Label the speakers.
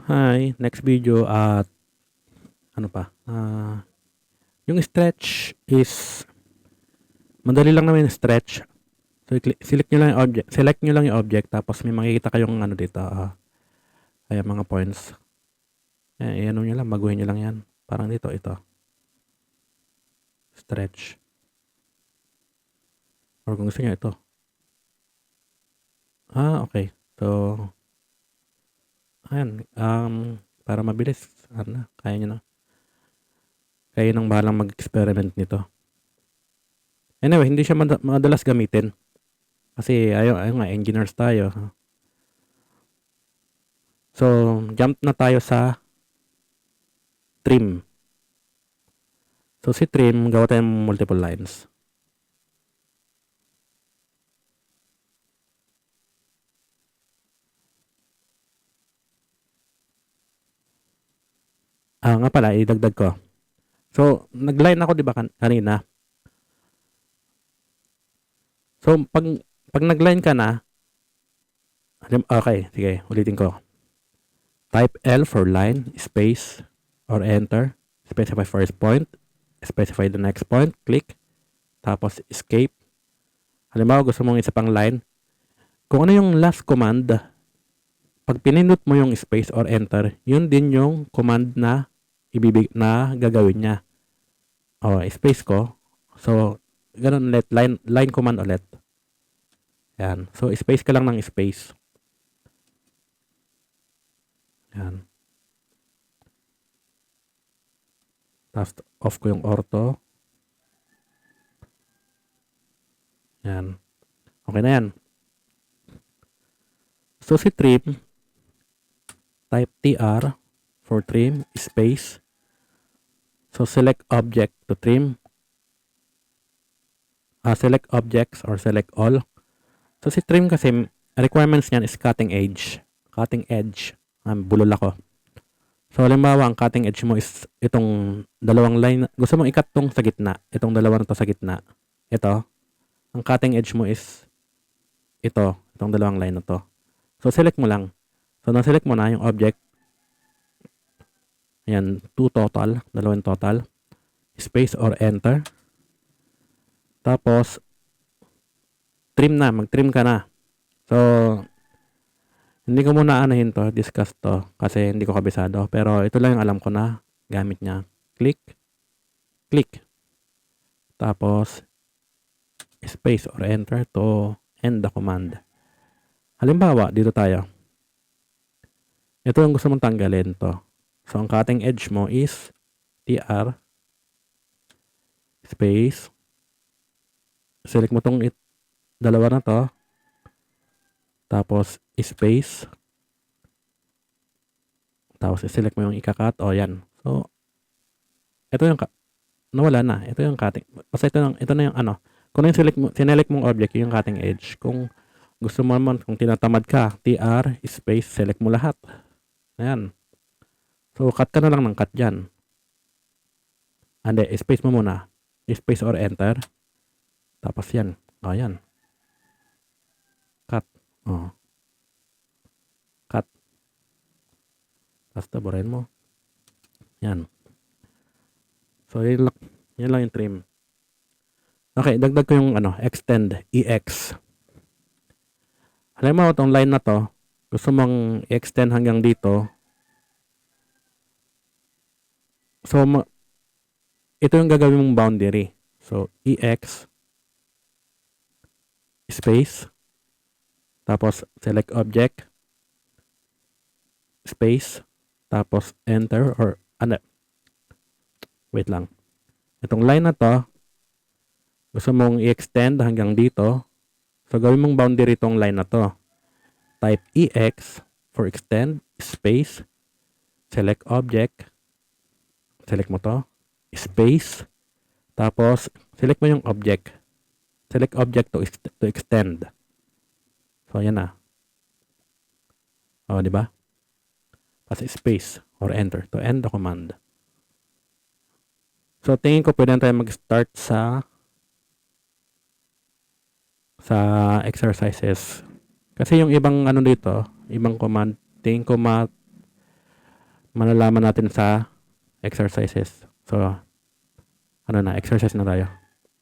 Speaker 1: Hi, next video at ano pa, yung stretch is madali lang naman yung stretch. So, select nyo lang yung object, tapos may makikita kayong ano dito, ayan mga points. Ayan, nyo lang, baguhin nyo lang yan. Parang dito, ito. Stretch. Or kung gusto nyo, ito. Okay. So, ayan, para mabilis, kaya nyo na. Kaya nang bahalang mag-experiment nito. Anyway, hindi siya madalas gamitin. Kasi ayun nga, engineers tayo. So, jump na tayo sa trim. So, si trim, gawa tayong multiple lines. Nga pala, idagdag ko. So, nag-line ako, di ba, kanina? So, pag nag-line ka na, okay, sige, ulitin ko. Type L for line, space, or enter. Specify first point. Specify the next point. Click. Tapos, escape. Halimbawa, gusto mong isa pang line. Kung ano yung last command, pag pinindot mo yung space or enter, yun din yung command na gagawin niya. Space ko. So, ganun ulit. Line command ulit. Yan. So, space ka lang ng space. Yan. Tapos, off ko yung ortho. Yan. Okay na yan. So, si trim, type TR for trim, space. So, select object to trim. Select objects or select all. So, si trim kasi, requirements niyan is cutting edge. Cutting edge. Bulol ako. So, halimbawa, ang cutting edge mo is itong dalawang line. Gusto mong i-cut tong sa gitna. Itong dalawa na to sa gitna. Ito. Ang cutting edge mo is ito. Itong dalawang line na to. So, select mo lang. So, na-select mo na yung object. Ayan, 2 total. Dalawang total. Space or enter. Tapos, trim na. Mag-trim ka na. So, hindi ko muna anahin to, discuss to, kasi hindi ko kabisado. Pero ito lang yung alam ko na gamit niya. Click. Click. Tapos, space or enter to end the command. Halimbawa, dito tayo. Ito yung gusto mong tanggalin to. So, ang cutting edge mo is TR space. Select mo tong dalawa na to. Tapos, space. Tapos, select mo yung ika-cut. Yan. So, ito yung nawala na. Ito yung cutting. Basta ito na yung ano. Kung yung sinelect mong object, yung cutting edge. Kung gusto mo naman, kung tinatamad ka, TR, space, select mo lahat. Ayan. So, cut ka na lang ng cut dyan. Space mo muna. Space or enter. Tapos yan. Yan. Cut. Cut. Tapos taburin mo. Yan. So, yun lang yung trim. Okay, dagdag ko yung extend, EX. Halimbawa, itong line na to, gusto mong i-extend hanggang dito. So, ito yung gagawin mong boundary. So, EX space. Tapos, select object. Space. Tapos, enter or wait lang. Itong line na to, gusto mong i-extend hanggang dito. So, gawin mong boundary itong line na to. Type EX for extend, space, select object, select mo to, space, tapos, select mo yung object. Select object to extend. So, yan na. Di ba? Tapos, space or enter to end the command. So, tingin ko pwede tayo mag-start sa exercises. Kasi yung ibang dito, ibang command, tingin ko malalaman natin sa exercises. So, exercise na tayo.